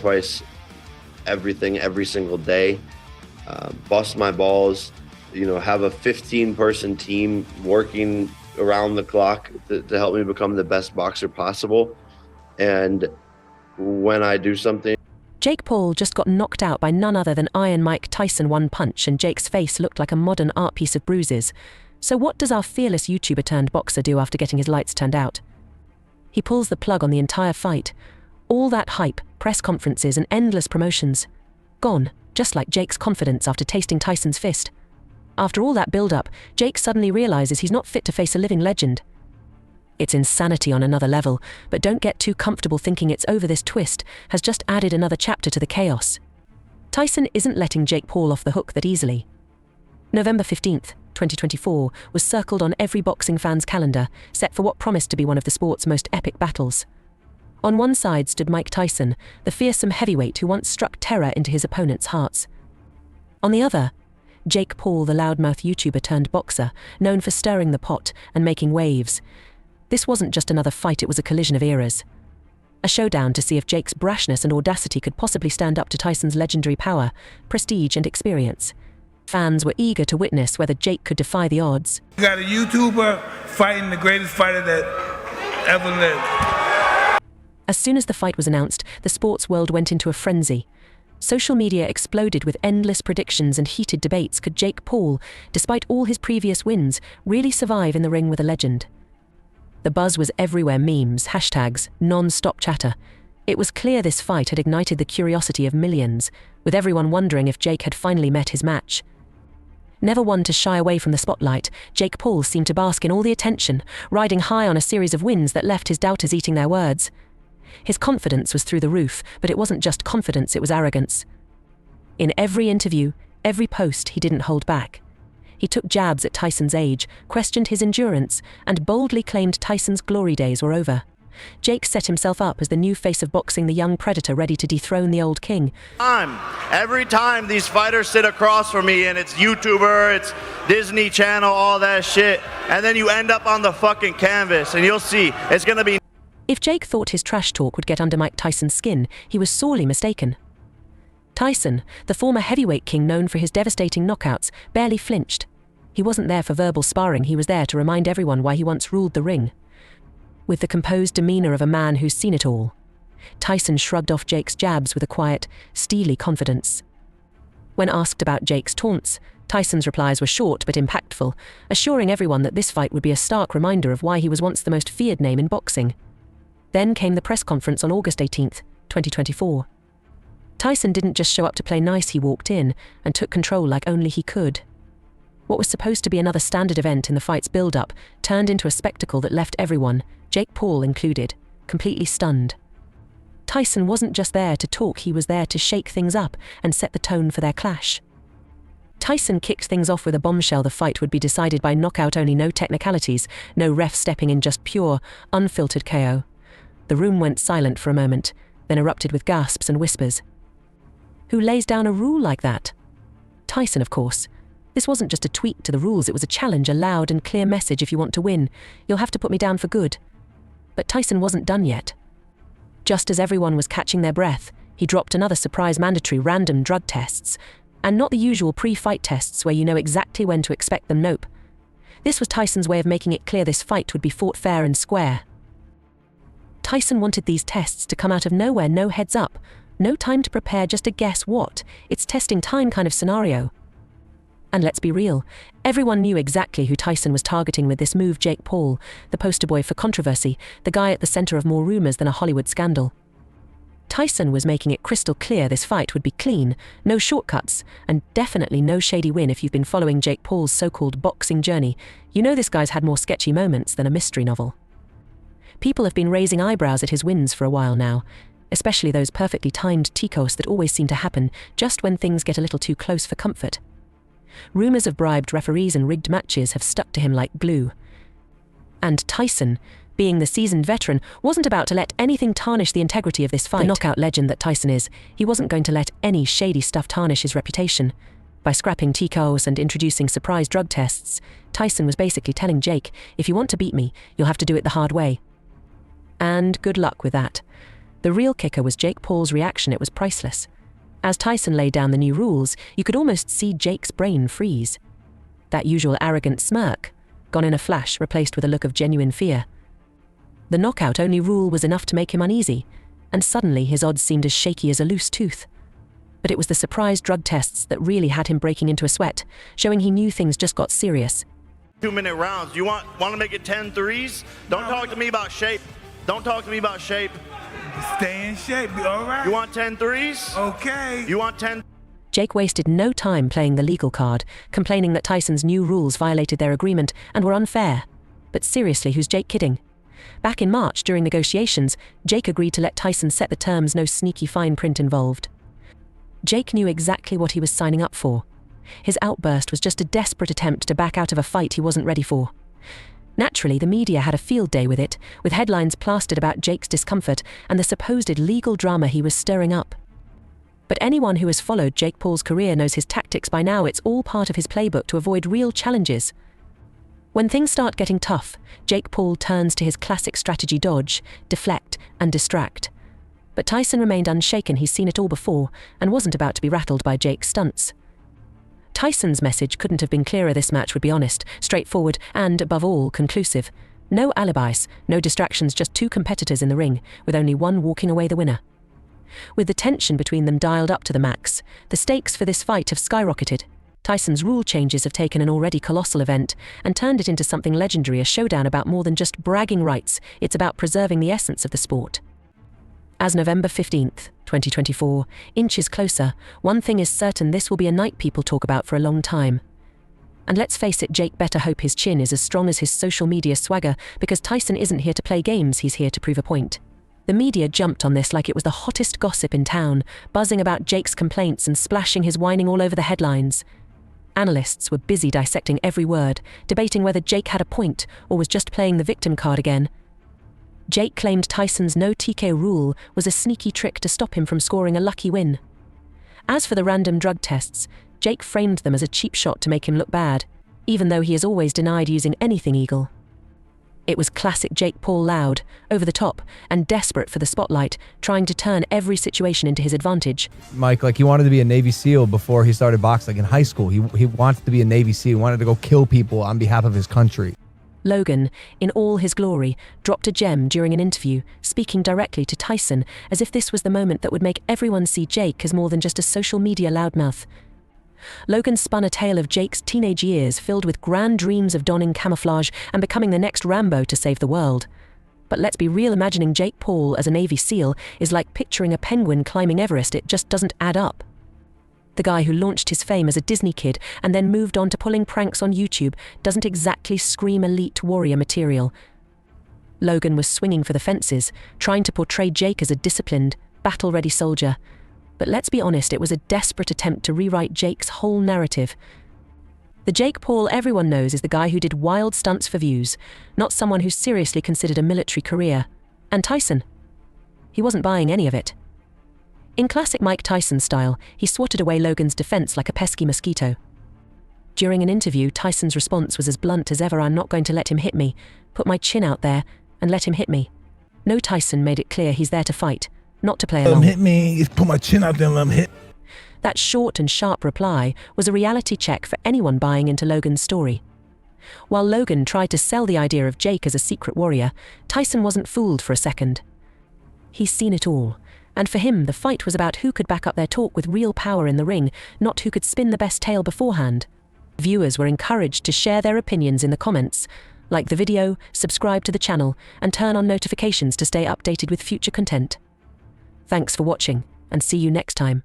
sacrifice everything every single day, bust my balls, have a 15-person team working around the clock to help me become the best boxer possible. And when I do something... Jake Paul just got knocked out by none other than Iron Mike Tyson one punch, and Jake's face looked like a modern art piece of bruises. So what does our fearless YouTuber turned boxer do after getting his lights turned out? He pulls the plug on the entire fight. All that hype, press conferences and endless promotions, gone, just like Jake's confidence after tasting Tyson's fist. After all that build-up, Jake suddenly realizes he's not fit to face a living legend. It's insanity on another level, but don't get too comfortable thinking it's over. This twist has just added another chapter to the chaos. Tyson isn't letting Jake Paul off the hook that easily. November 15th, 2024 was circled on every boxing fan's calendar, set for what promised to be one of the sport's most epic battles. On one side stood Mike Tyson, the fearsome heavyweight who once struck terror into his opponents' hearts. On the other, Jake Paul, the loudmouth YouTuber turned boxer, known for stirring the pot and making waves. This wasn't just another fight, it was a collision of eras. A showdown to see if Jake's brashness and audacity could possibly stand up to Tyson's legendary power, prestige and experience. Fans were eager to witness whether Jake could defy the odds. You got a YouTuber fighting the greatest fighter that ever lived. As soon as the fight was announced, the sports world went into a frenzy. Social media exploded with endless predictions and heated debates. Could Jake Paul, despite all his previous wins, really survive in the ring with a legend? The buzz was everywhere: memes, hashtags, non-stop chatter. It was clear this fight had ignited the curiosity of millions, with everyone wondering if Jake had finally met his match. Never one to shy away from the spotlight, Jake Paul seemed to bask in all the attention, riding high on a series of wins that left his doubters eating their words. His confidence was through the roof, but it wasn't just confidence, it was arrogance. In every interview, every post, he didn't hold back. He took jabs at Tyson's age, questioned his endurance, and boldly claimed Tyson's glory days were over. Jake set himself up as the new face of boxing, the young predator ready to dethrone the old king. Every time these fighters sit across from me and it's YouTuber, it's Disney Channel, all that shit, and then you end up on the fucking canvas and you'll see, it's gonna be... If Jake thought his trash talk would get under Mike Tyson's skin, he was sorely mistaken. Tyson, the former heavyweight king known for his devastating knockouts, barely flinched. He wasn't there for verbal sparring, he was there to remind everyone why he once ruled the ring. With the composed demeanor of a man who's seen it all, Tyson shrugged off Jake's jabs with a quiet, steely confidence. When asked about Jake's taunts, Tyson's replies were short but impactful, assuring everyone that this fight would be a stark reminder of why he was once the most feared name in boxing. Then came the press conference on August 18th, 2024. Tyson didn't just show up to play nice, he walked in and took control like only he could. What was supposed to be another standard event in the fight's build-up turned into a spectacle that left everyone, Jake Paul included, completely stunned. Tyson wasn't just there to talk, he was there to shake things up and set the tone for their clash. Tyson kicked things off with a bombshell: the fight would be decided by knockout only, no technicalities, no ref stepping in, just pure, unfiltered KO. The room went silent for a moment, then erupted with gasps and whispers. Who lays down a rule like that? Tyson, of course. This wasn't just a tweak to the rules, it was a challenge, a loud and clear message: if you want to win, you'll have to put me down for good. But Tyson wasn't done yet. Just as everyone was catching their breath, he dropped another surprise: mandatory random drug tests. And not the usual pre-fight tests where you know exactly when to expect them, nope. This was Tyson's way of making it clear this fight would be fought fair and square. Tyson wanted these tests to come out of nowhere, no heads up, no time to prepare, just a guess what, it's testing time kind of scenario. And let's be real, everyone knew exactly who Tyson was targeting with this move: Jake Paul, the poster boy for controversy, the guy at the center of more rumors than a Hollywood scandal. Tyson was making it crystal clear this fight would be clean, no shortcuts, and definitely no shady win. If you've been following Jake Paul's so-called boxing journey, you know this guy's had more sketchy moments than a mystery novel. People have been raising eyebrows at his wins for a while now, especially those perfectly timed TKOs that always seem to happen just when things get a little too close for comfort. Rumors of bribed referees and rigged matches have stuck to him like glue. And Tyson, being the seasoned veteran, wasn't about to let anything tarnish the integrity of this fight. The knockout legend that Tyson is, he wasn't going to let any shady stuff tarnish his reputation. By scrapping TKOs and introducing surprise drug tests, Tyson was basically telling Jake, if you want to beat me, you'll have to do it the hard way. And good luck with that. The real kicker was Jake Paul's reaction. It was priceless. As Tyson laid down the new rules, you could almost see Jake's brain freeze. That usual arrogant smirk, gone in a flash, replaced with a look of genuine fear. The knockout-only rule was enough to make him uneasy, and suddenly his odds seemed as shaky as a loose tooth. But it was the surprise drug tests that really had him breaking into a sweat, showing he knew things just got serious. 2-minute rounds. You want to make it 10 threes? Don't talk to me about shape. Don't talk to me about shape. Stay in shape, be all right. You want 10 threes? Okay. You want 10? Jake wasted no time playing the legal card, complaining that Tyson's new rules violated their agreement and were unfair. But seriously, who's Jake kidding? Back in March, during negotiations, Jake agreed to let Tyson set the terms, no sneaky fine print involved. Jake knew exactly what he was signing up for. His outburst was just a desperate attempt to back out of a fight he wasn't ready for. Naturally, the media had a field day with it, with headlines plastered about Jake's discomfort and the supposed legal drama he was stirring up. But anyone who has followed Jake Paul's career knows his tactics by now. It's all part of his playbook to avoid real challenges. When things start getting tough, Jake Paul turns to his classic strategy: dodge, deflect, and distract. But Tyson remained unshaken. He's seen it all before and wasn't about to be rattled by Jake's stunts. Tyson's message couldn't have been clearer. This match would be honest, straightforward, and, above all, conclusive. No alibis, no distractions, just two competitors in the ring, with only one walking away the winner. With the tension between them dialed up to the max, the stakes for this fight have skyrocketed. Tyson's rule changes have taken an already colossal event and turned it into something legendary, a showdown about more than just bragging rights. It's about preserving the essence of the sport. As November 15th, 2024, inches closer, one thing is certain: this will be a night people talk about for a long time. And let's face it, Jake better hope his chin is as strong as his social media swagger, because Tyson isn't here to play games, he's here to prove a point. The media jumped on this like it was the hottest gossip in town, buzzing about Jake's complaints and splashing his whining all over the headlines. Analysts were busy dissecting every word, debating whether Jake had a point or was just playing the victim card again. Jake claimed Tyson's no TK rule was a sneaky trick to stop him from scoring a lucky win. As for the random drug tests, Jake framed them as a cheap shot to make him look bad, even though he has always denied using anything illegal. It was classic Jake Paul: loud, over the top, and desperate for the spotlight, trying to turn every situation into his advantage. Mike, he wanted to be a Navy SEAL before he started boxing in high school. He wanted to be a Navy SEAL. He wanted to go kill people on behalf of his country. Logan, in all his glory, dropped a gem during an interview, speaking directly to Tyson, as if this was the moment that would make everyone see Jake as more than just a social media loudmouth. Logan spun a tale of Jake's teenage years filled with grand dreams of donning camouflage and becoming the next Rambo to save the world. But let's be real, imagining Jake Paul as a Navy SEAL is like picturing a penguin climbing Everest. It just doesn't add up. The guy who launched his fame as a Disney kid and then moved on to pulling pranks on YouTube doesn't exactly scream elite warrior material. Logan was swinging for the fences, trying to portray Jake as a disciplined, battle-ready soldier. But let's be honest, it was a desperate attempt to rewrite Jake's whole narrative. The Jake Paul everyone knows is the guy who did wild stunts for views, not someone who seriously considered a military career. And Tyson? He wasn't buying any of it. In classic Mike Tyson style, he swatted away Logan's defense like a pesky mosquito. During an interview, Tyson's response was as blunt as ever: "I'm not going to let him hit me. Put my chin out there and let him hit me." No, Tyson made it clear he's there to fight, not to play along. Let him hit me, put my chin out there and let him hit. That short and sharp reply was a reality check for anyone buying into Logan's story. While Logan tried to sell the idea of Jake as a secret warrior, Tyson wasn't fooled for a second. He's seen it all. And for him, the fight was about who could back up their talk with real power in the ring, not who could spin the best tale beforehand. Viewers were encouraged to share their opinions in the comments. Like the video, subscribe to the channel, and turn on notifications to stay updated with future content. Thanks for watching, and see you next time.